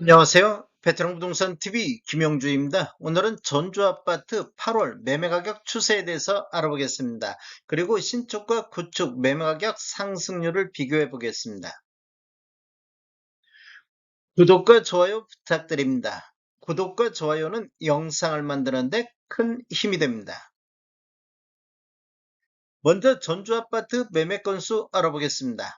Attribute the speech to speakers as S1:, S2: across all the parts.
S1: 안녕하세요. 베테랑 부동산 TV 김영주입니다. 오늘은 전주아파트 8월 매매가격 추세에 대해서 알아보겠습니다. 그리고 신축과 구축 매매가격 상승률을 비교해 보겠습니다. 구독과 좋아요 부탁드립니다. 구독과 좋아요는 영상을 만드는데 큰 힘이 됩니다. 먼저 전주아파트 매매 건수 알아보겠습니다.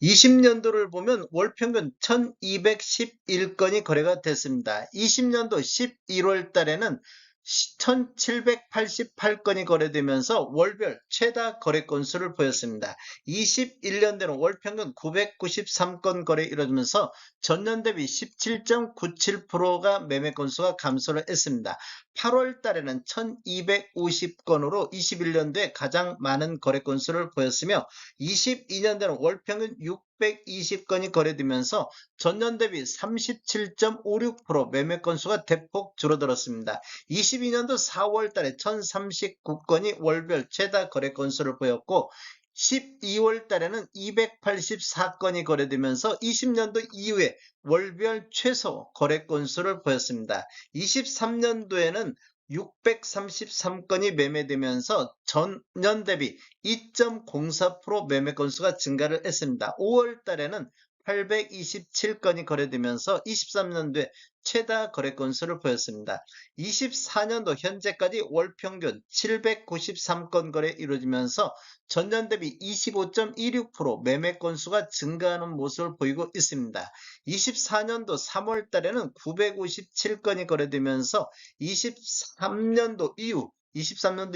S1: 20년도를 보면 월 평균 1211건이 거래가 됐습니다. 20년도 11월 달에는 1788건이 거래되면서 월별 최다 거래 건수를 보였습니다. 21년도는 월 평균 993건 거래 이루어지면서 전년 대비 17.97%가 매매 건수가 감소를 했습니다. 8월 달에는 1250건으로 21년도에 가장 많은 거래 건수를 보였으며 22년도는 월 평균 620건이 거래되면서 전년 대비 37.56% 매매 건수가 대폭 줄어들었습니다. 22년도 4월 달에 1039건이 월별 최다 거래 건수를 보였고 12월 달에는 284건이 거래되면서 20년도 이후에 월별 최소 거래 건수를 보였습니다. 23년도에는 633건이 매매되면서 전년 대비 2.04% 매매 건수가 증가를 했습니다. 5월 달에는 827건이 거래되면서 23년도에 최다 거래 건수를 보였습니다. 24년도 현재까지 월 평균 793건 거래 이루어지면서 전년 대비 25.16% 매매 건수가 증가하는 모습을 보이고 있습니다. 24년도 3월 달에는 957건이 거래되면서 23년도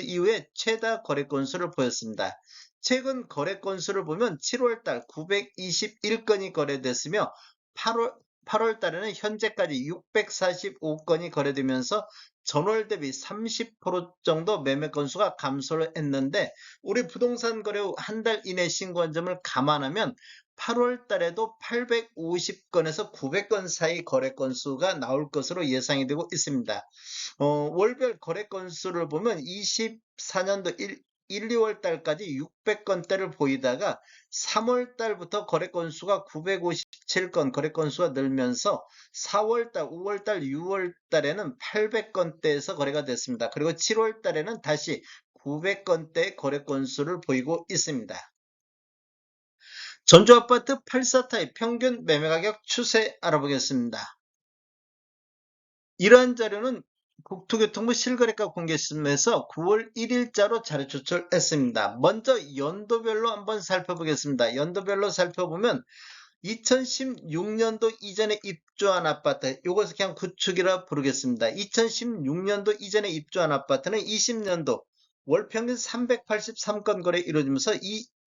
S1: 이후에 최다 거래 건수를 보였습니다. 최근 거래 건수를 보면 7월달 921건이 거래됐으며 8월 달에는 현재까지 645건이 거래되면서 전월 대비 30% 정도 매매 건수가 감소를 했는데 우리 부동산 거래 후 한 달 이내 신고한 점을 감안하면 8월 달에도 850건에서 900건 사이 거래 건수가 나올 것으로 예상이 되고 있습니다. 월별 거래 건수를 보면 24년도 2월 달까지 600건대를 보이다가 3월 달부터 거래 건수가 957건 거래 건수가 늘면서 4월 달, 5월 달, 6월 달에는 800건대에서 거래가 됐습니다. 그리고 7월 달에는 다시 900건대 거래 건수를 보이고 있습니다. 전주아파트 84타입 평균 매매가격 추세 알아보겠습니다. 이러한 자료는 국토교통부 실거래가 공개심에서 9월 1일자로 자료 조출했습니다. 먼저 연도별로 한번 살펴보겠습니다. 연도별로 살펴보면 2016년도 이전에 입주한 아파트, 이것을 그냥 구축이라 부르겠습니다. 2016년도 이전에 입주한 아파트는 20년도 월 평균 383건 거래 이루어지면서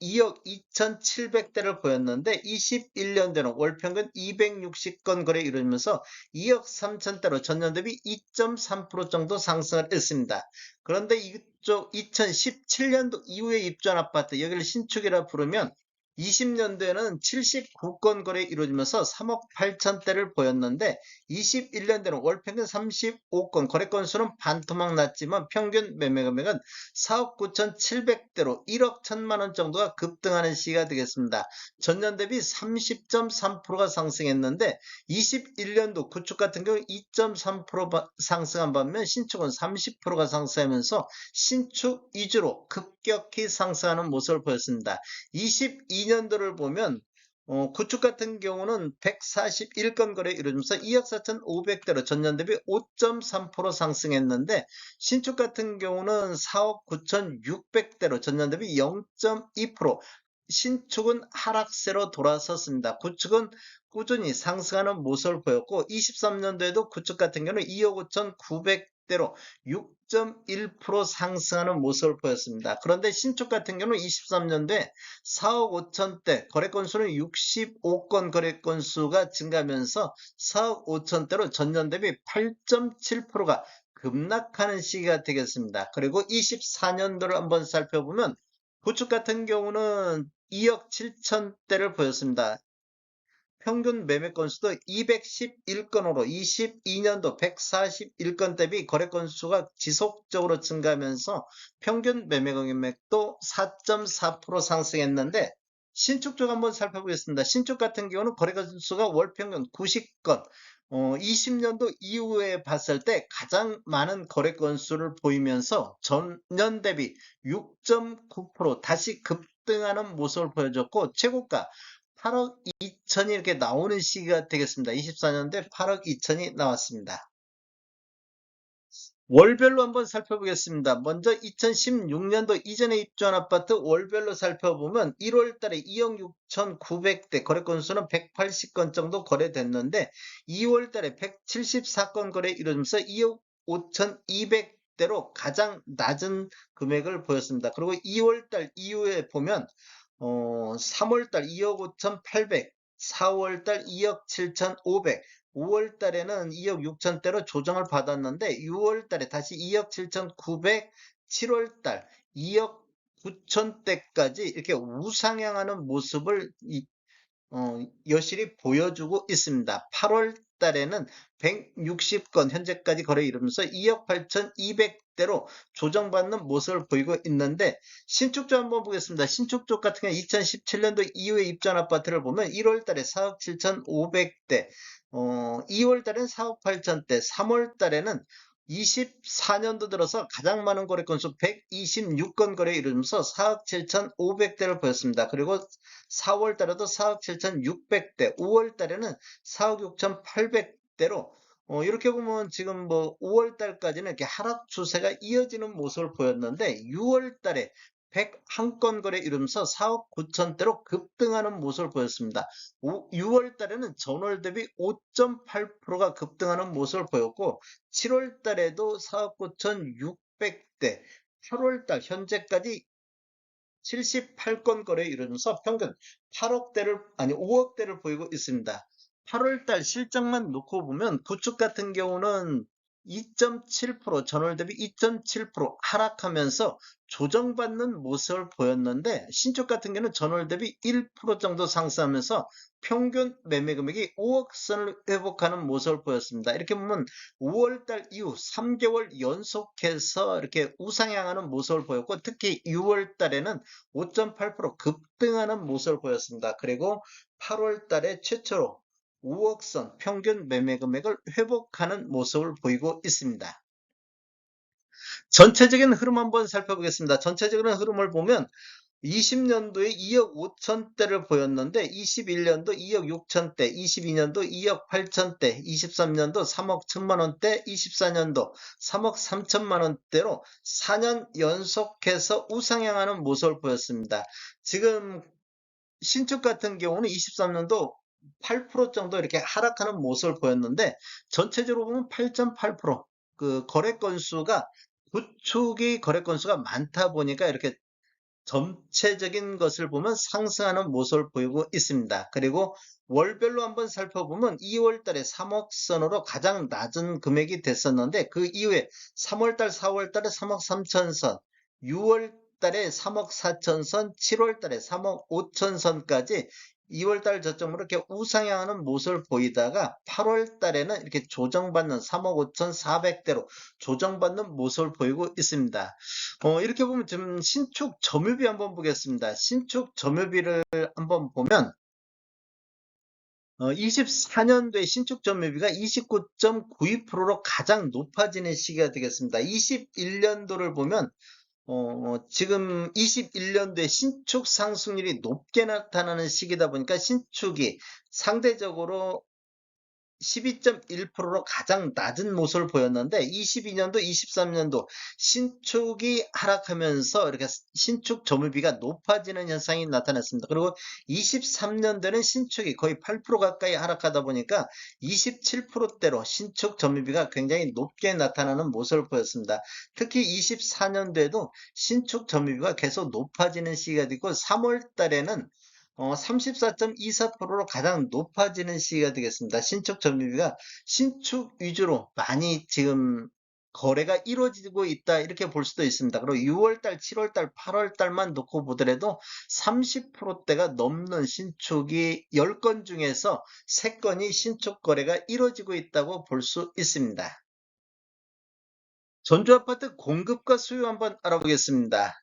S1: 2억 2,700대를 보였는데 21년도는 월 평균 260건 거래 이루어지면서 2억 3천대로 전년 대비 2.3% 정도 상승을 했습니다. 그런데 이쪽 2017년도 이후에 입주한 아파트, 여기를 신축이라 부르면 20년도에는 79건 거래 이루어지면서 3억 8천대를 보였는데 21년도에는 월 평균 35건, 거래 건수는 반토막 났지만 평균 매매 금액은 4억 9,700대로 1억 1천만 원 정도가 급등하는 시기가 되겠습니다. 전년 대비 30.3%가 상승했는데 21년도 구축 같은 경우 2.3% 상승한 반면 신축은 30%가 상승하면서 신축 위주로 급격히 상승하는 모습을 보였습니다. 22년도를 보면 구축 같은 경우는 141건 거래 이루어지면서 2억 4,500대로 전년 대비 5.3% 상승했는데 신축 같은 경우는 4억 9,600대로 전년 대비 0.2%, 신축은 하락세로 돌아섰습니다. 구축은 꾸준히 상승하는 모습을 보였고 23년도에도 구축 같은 경우는 2억 5,900대로 6.1% 상승하는 모습을 보였습니다. 그런데 신축 같은 경우는 23년도에 4억 5천대, 거래 건수는 65건 거래 건수가 증가하면서 4억 5천대로 전년 대비 8.7%가 급락하는 시기가 되겠습니다. 그리고 24년도를 한번 살펴보면 구축 같은 경우는 2억 7천대를 보였습니다. 평균 매매 건수도 211건으로 22년도 141건 대비 거래 건수가 지속적으로 증가하면서 평균 매매 금액도 4.4% 상승했는데 신축 쪽 한번 살펴보겠습니다. 신축 같은 경우는 거래 건수가 월 평균 90건, 20년도 이후에 봤을 때 가장 많은 거래 건수를 보이면서 전년 대비 6.9% 다시 급등하는 모습을 보여줬고, 최고가 8억 2천이 이렇게 나오는 시기가 되겠습니다. 24년도에 8억 2천이 나왔습니다. 월별로 한번 살펴보겠습니다. 먼저 2016년도 이전에 입주한 아파트 월별로 살펴보면 1월 달에 2억 6,900대, 거래 건수는 180건 정도 거래됐는데 2월 달에 174건 거래 이루면서 2억 5,200대로 가장 낮은 금액을 보였습니다. 그리고 2월 달 이후에 보면 3월 달 2억 5,800, 4월 달 2억 7,500, 5월 달에는 2억 6천대로 조정을 받았는데 6월 달에 다시 2억 7,900, 7월 달 2억 9천대까지 이렇게 우상향하는 모습을 여실히 보여주고 있습니다. 8월 달에는 160건 현재까지 거래 이루면서 2억 8,200대로 조정받는 모습을 보이고 있는데, 신축 쪽 한번 보겠습니다. 신축 쪽 같은 경우 2017년도 이후에 입주한 아파트를 보면 1월 달에 4억 7,500대, 2월 달에는 4억 8천대, 3월 달에는 24년도 들어서 가장 많은 거래 건수 126건 거래 이루면서 4억 7,500대를 보였습니다. 그리고 4월 달에도 4억 7,600대, 5월 달에는 4억 6,800대로 이렇게 보면 지금 뭐 5월 달까지는 이렇게 하락 추세가 이어지는 모습을 보였는데 6월 달에 101건 거래 이루면서 4억 9천대로 급등하는 모습을 보였습니다. 6월 달에는 전월 대비 5.8%가 급등하는 모습을 보였고 7월 달에도 4억 9,600대, 8월 달 현재까지 78건 거래 이루면서 평균 8억대를, 아니 5억대를 보이고 있습니다. 8월달 실적만 놓고 보면 구축 같은 경우는 2.7%, 전월 대비 2.7% 하락하면서 조정받는 모습을 보였는데, 신축 같은 경우는 전월 대비 1% 정도 상승하면서 평균 매매 금액이 5억 선을 회복하는 모습을 보였습니다. 이렇게 보면 5월달 이후 3개월 연속해서 이렇게 우상향하는 모습을 보였고, 특히 6월달에는 5.8% 급등하는 모습을 보였습니다. 그리고 8월 달에 최초로 5억선 평균 매매 금액을 회복하는 모습을 보이고 있습니다. 전체적인 흐름 한번 살펴보겠습니다. 전체적인 흐름을 보면 20년도에 2억 5천대를 보였는데 21년도 2억 6천대, 22년도 2억 8천대, 23년도 3억 1천만 원대, 24년도 3억 3천만 원대로 4년 연속해서 우상향하는 모습을 보였습니다. 지금 신축 같은 경우는 23년도 8% 정도 이렇게 하락하는 모습을 보였는데 전체적으로 보면 8.8%, 그 거래 건수가 구축이 거래 건수가 많다 보니까 이렇게 전체적인 것을 보면 상승하는 모습을 보이고 있습니다. 그리고 월별로 한번 살펴보면 2월 달에 3억 선으로 가장 낮은 금액이 됐었는데 그 이후에 3월 달, 4월 달에 3억 3천 선, 6월 달에 3억 4천 선, 7월 달에 3억 5천 선까지 2월 달 저점으로 이렇게 우상향하는 모습을 보이다가 8월 달에는 이렇게 조정받는 3억 5,400대로 조정받는 모습을 보이고 있습니다. 이렇게 보면 지금 신축 점유비 한번 보겠습니다. 신축 점유비를 한번 보면 24년도에 신축 점유비가 29.92%로 가장 높아지는 시기가 되겠습니다. 21년도를 보면 지금 21년도에 신축 상승률이 높게 나타나는 시기다 보니까 신축이 상대적으로 12.1%로 가장 낮은 모습을 보였는데 22년도, 23년도 신축이 하락하면서 이렇게 신축 점유비가 높아지는 현상이 나타났습니다. 그리고 23년도는 신축이 거의 8% 가까이 하락하다 보니까 27%대로 신축 점유비가 굉장히 높게 나타나는 모습을 보였습니다. 특히 24년도에도 신축 점유비가 계속 높아지는 시기가 되고 3월 달에는 34.24%로 가장 높아지는 시기가 되겠습니다. 신축 점유비가 신축 위주로 많이 지금 거래가 이루어지고 있다 이렇게 볼 수도 있습니다. 그리고 6월달, 7월달, 8월달만 놓고 보더라도 30%대가 넘는 신축이 10건 중에서 3건이 신축 거래가 이루어지고 있다고 볼 수 있습니다. 전주 아파트 공급과 수요 한번 알아보겠습니다.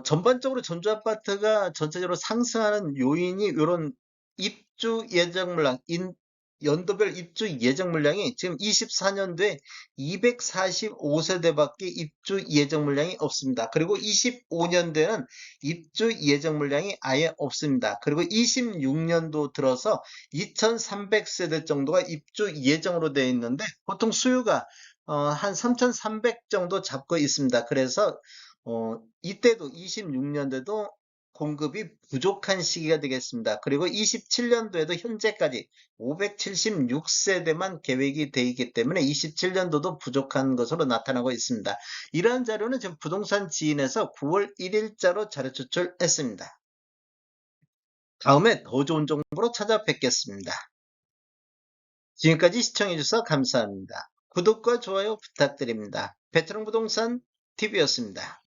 S1: 전반적으로 전주 아파트가 전체적으로 상승하는 요인이 요런 입주 예정 물량, 연도별 입주 예정 물량이 지금 24년도에 245세대밖에 입주 예정 물량이 없습니다. 그리고 25년도에는 입주 예정 물량이 아예 없습니다. 그리고 26년도 들어서 2300세대 정도가 입주 예정으로 되어 있는데 보통 수요가 한 3300 정도 잡고 있습니다. 그래서 이때도 26년도에도 공급이 부족한 시기가 되겠습니다. 그리고 27년도에도 현재까지 576세대만 계획이 되어 있기 때문에 27년도도 부족한 것으로 나타나고 있습니다. 이러한 자료는 지금 부동산 지인에서 9월 1일자로 자료 제출했습니다. 다음에 더 좋은 정보로 찾아뵙겠습니다. 지금까지 시청해주셔서 감사합니다. 구독과 좋아요 부탁드립니다. 베테랑 부동산 TV였습니다.